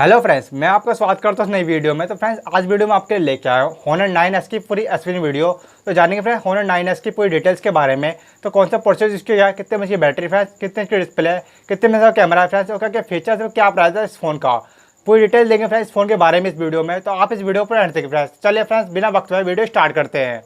Hello friends, मैं आपका स्वागत करता हूँ नई वीडियो में। तो फ्रेंड्स, आज वीडियो में आपके लिए लेके आया हूँ Honor 9S की पूरी एक्सप्लेन वीडियो। तो जानेंगे फ्रेंड्स Honor 9S की पूरी डिटेल्स के बारे में। तो कौन सा प्रोसेसर इसकी है, कितने में इसकी बैटरी फ्रेंड्स, कितने इसकी डिस्प्ले है, कितने में इसका कैमरा है फ्रेंड्स, और क्या क्या फीचर्स है, क्या प्राइस है इस फोन का, पूरी डिटेल देंगे फ्रेंड्स इस फोन के बारे में इस वीडियो में। तो आप इस वीडियो पर एंड तक फ्रेंड्स। चलिए फ्रेंड्स, बिना वक्त में वीडियो स्टार्ट करते हैं।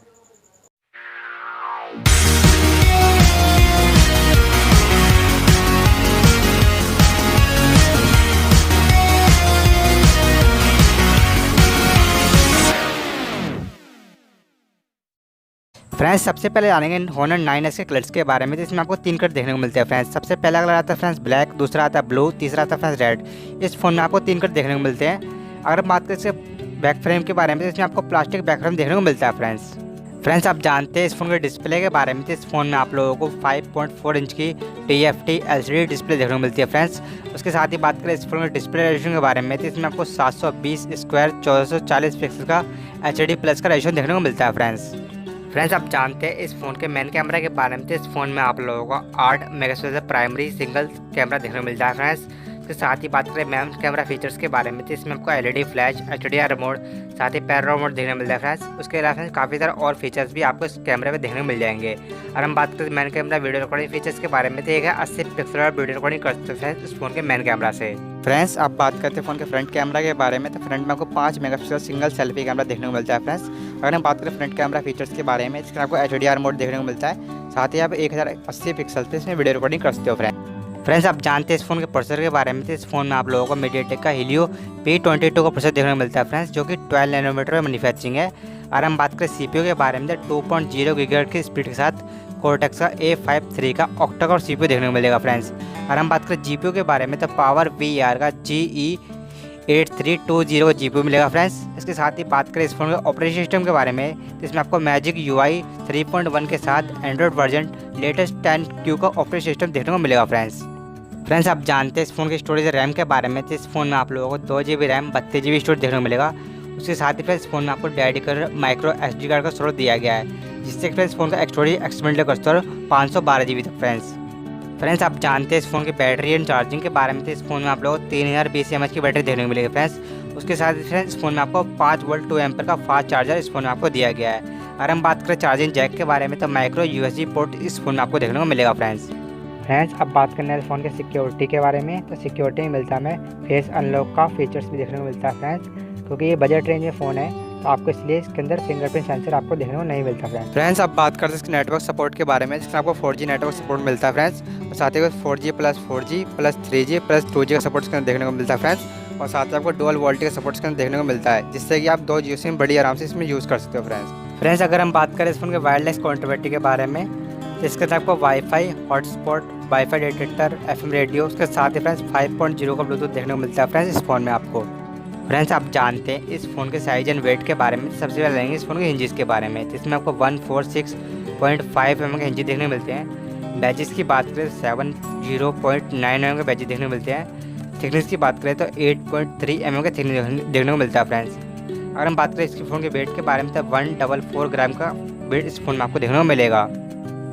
फ्रेंड्स, सबसे पहले जानेंगे Honor 9S के कलर्स के बारे में। तो इसमें आपको 3 कलर देखने को मिलते हैं फ्रेंड्स। सबसे पहला कलर आता है फ्रेंड्स ब्लैक, दूसरा आता है ब्लू, तीसरा आता है फ्रेंड्स रेड। इस फोन में आपको 3 कलर देखने को मिलते हैं। अगर हम बात करें इसके बैक फ्रेम के बारे में, तो इसमें आपको प्लास्टिक बैक फ्रेम देखने को मिलता है फ्रेंड्स, आप जानते हैं इस फोन के डिस्प्ले के बारे में। तो इस फोन में आप लोगों को 5.4 इंच की TFT LCD डिस्प्ले देखने को मिलती है फ्रेंड्स। उसके साथ ही बात करें इस फोन के डिस्प्ले रेजोल्यूशन के बारे में, तो इसमें आपको 720 स्क्वायर 1440 पिक्सल का HD प्लस का रेजोल्यूशन देखने को मिलता है फ्रेंड्स, आप जानते हैं इस फ़ोन के मेन कैमरा के बारे में। तो इस फ़ोन में आप लोगों को 8 मेगापिक्सल प्राइमरी सिंगल कैमरा देखने को मिलता है फ्रेंड्स। तो साथ ही बात करें मेन कैमरा फीचर्स के बारे में, तो इसमें आपको LED फ्लैश, HDR मोड, साथ ही पैनोरामा मोड देखने को मिलता है फ्रेंड्स। उसके अलावा काफ़ी सारे और फीचर्स भी आपको इस कैमरे में देखने को मिल जाएंगे। और हम बात करें main camera video recording features के बारे में, तो एक है 80 पिक्सल और वीडियो रिकॉर्डिंग कर सकते हैं फ्रेंड्स इस फोन के मेन कैमरा से। फ्रेंड्स, आप बात करते हैं फ़ोन के फ्रंट कैमरा के बारे में, तो फ्रंट में आपको 5 मेगापिक्सल सिंगल सेल्फी कैमरा देखने को मिलता है फ्रेंड्स। अगर हम बात करें फ्रंट कैमरा फीचर्स के बारे में, इसमें आपको HDR मोड देखने को मिलता है। साथ ही आप 1080 पिक्सल पे इसमें वीडियो रिकॉर्डिंग कर सकते हो फ्रेंड्स, आप जानते हैं इस फोन के प्रोसेसर के बारे में। तो इस फोन में आप लोगों को MediaTek का helio P22 का प्रोसेसर देखने को मिलता है फ्रेंड्स, जो कि 12 नैनोमीटर में मैन्युफैक्चरिंग है। और हम बात करें CPU के बारे में, तो 2.0 गीगाहर्ट्ज़ की स्पीड के साथ Cortex A53 का octa कोर CPU देखने को मिलेगा फ्रेंड्स। और हम बात करें GPU के बारे में, तो पावर VR का GE8320 का GPU मिलेगा फ्रेंड्स। इसके साथ ही बात करें इस फोन के ऑपरेटिंग सिस्टम के बारे में, तो इसमें आपको मैजिक UI 3.1 के साथ एंड्रॉइड वर्जन लेटेस्ट 10Q का ऑपरेटिंग सिस्टम देखने को मिलेगा फ्रेंड्स, आप जानते हैं इस फोन की स्टोरेज रैम के बारे में। तो इस फोन में आप लोगों को 2 GB रैम 32 GB स्टोरेज देखने को मिलेगा। उसके साथ ही फ्रेंड्स, इस फोन में आपको डेडिकेटेड microSD कार्ड का स्टोरेज दिया गया है, जिससे फ्रेंड्स फोन का स्टोरेज एक्सपेंडेबल कर सकते हो 512 GB तक फ्रेंड्स, आप जानते हैं इस फोन की बैटरी एंड चार्जिंग के बारे में। तो इस फोन में आप लोगों को 3020 mAh की बैटरी देखने को मिलेगी फ्रेंड्स। उसके साथ ही फ्रेंड्स, इस फोन में आपको 5 वोल्ट 2 एम्पीयर का फास्ट चार्जर इस फोन में आपको दिया गया है। अगर हम बात करें चार्जिंग जैक के बारे में, तो माइक्रो USB पोर्ट इस फोन में आपको देखने को मिलेगा फ्रेंड्स, अब बात करने हैं फ़ोन के सिक्योरिटी के बारे में। तो सिक्योरिटी में मिलता है हमें फेस अनलॉक का फीचर्स भी देखने को मिलता है फ्रेंड्स, क्योंकि ये बजट रेंज में फ़ोन है, तो आपको इसलिए इसके अंदर फिंगरप्रिंट सेंसर आपको देखने को नहीं मिलता फ्रेंड्स, अब बात करते हैं इसके नेटवर्क सपोर्ट के बारे में, जिसमें आपको 4G नेटवर्क सपोर्ट मिलता है फ्रेंड्स। और साथ ही 4G plus 4G plus 3G plus 2G का सपोर्ट इसके अंदर देखने को मिलता है फ्रेंड्स। और साथ ही आपको डुअल वोल्टी का सपोर्ट इसके अंदर देखने को मिलता है, जिससे कि आप 2 जियो सिम बड़ी आराम से इसमें यूज़ कर सकते हो फ्रेंड्स, अगर हम बात करें इस फोन के वायरलेस कनेक्टिविटी के बारे में, तो इसके अंदर आपको wifi hotspot, wifi detector, FM radio, उसके साथ ही फ्रेंड्स 5.0 का ब्लूटूथ देखने को मिलता है फ्रेंड्स इस फोन में आपको। फ्रेंड्स, आप जानते हैं इस फ़ोन के साइज एंड वेट के बारे में। सबसे पहले लेंगे इस फोन के हिंजेस के बारे में, तो इसमें आपको 146.5 mm के हिंजेस देखने को मिलते हैं। बैचेस की बात करें 70.9 mm के बैचेस देखने को मिलते हैं। थिकनेस की बात करें तो 8.3 mm का थिकनेस देखने को मिलता है फ्रेंड्स। अगर हम बात करें इसके फ़ोन के वेट के बारे में, तो 144 ग्राम का वेट इस फोन में आपको देखने को मिलेगा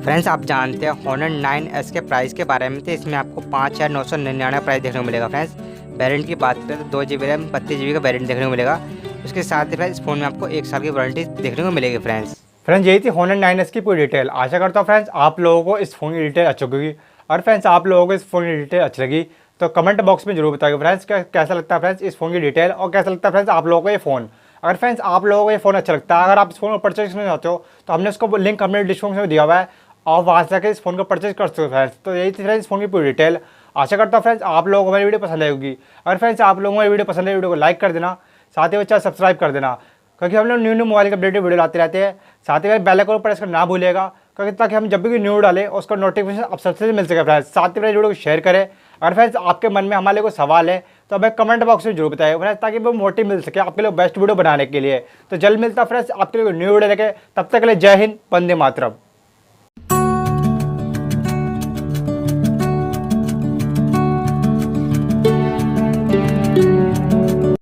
फ्रेंड्स, आप जानते हैं Honor 9S के प्राइस के बारे में। तो इसमें आपको 5999 प्राइस देखने को मिलेगा फ्रेंड्स। वेरिएंट की बात करें तो 2 GB रैम 32 GB का वेरिएंट देखने को मिलेगा। उसके साथ ही फ्रेंड्स, इस फोन में आपको 1 साल की वारंटी देखने को मिलेगी फ्रेंड्स, यही थी Honor 9S की पूरी डिटेल। आशा करता हूँ फ्रेंड्स आप लोगों को इस फ़ोन की डिटेल अच्छी होगी। और फ्रेंड्स, आप लोगों को इस फ़ोन की डिटेल अच्छी लगी तो कमेंट बॉक्स में जरूर बताइए फ्रेंड्स कैसा लगता है फ्रेंड्स इस फ़ोन की डिटेल, और कैसा लगता है फ्रेंड्स आप लोगों को ये फ़ोन। अगर फ्रेंड्स आप लोगों को ये फ़ोन अच्छा लगता है, अगर आप इस फ़ोन को परचेज करना चाहते हो, तो हमने उसको लिंक हमने डिस्क्रिप्शन में दिया हुआ है, और वहाँ से इस फोन को परचेज कर सकते हो फ्रेंड्स। तो यही थी फ्रेंड्स इस फोन की पूरी डिटेल। आशा करता हूँ फ्रेंड्स आप लोगों को हमारी वीडियो पसंद आएगी। अगर फ्रेंड्स आप लोगों को हमारी वीडियो पसंद है, वीडियो को लाइक कर देना, साथ ही वो चैनल सब्सक्राइब कर देना, क्योंकि हम लोग न्यू मोबाइल के अपडेटेड वीडियो लाते रहते हैं। साथ ही बेल आइकन पर प्रेस करना ना भूलिएगा, क्योंकि ताकि हम जब भी न्यू डालें उसका नोटिफिकेशन आप सबसे मिल सके फ्रेंड्स। साथ ही वीडियो को शेयर करें। अगर फ्रेंड्स आपके मन में हमारे लिए कोई सवाल है, तो हमें कमेंट बॉक्स में जरूर बताइए फ्रेंड्स, ताकि वो मोटिव मिल सके आपके लिए बेस्ट वीडियो बनाने के लिए। तो जल्द मिलता फ्रेंड्स आपके लिए न्यू वीडियो लेके, तब तक के लिए जय हिंद, वंदे मातरम।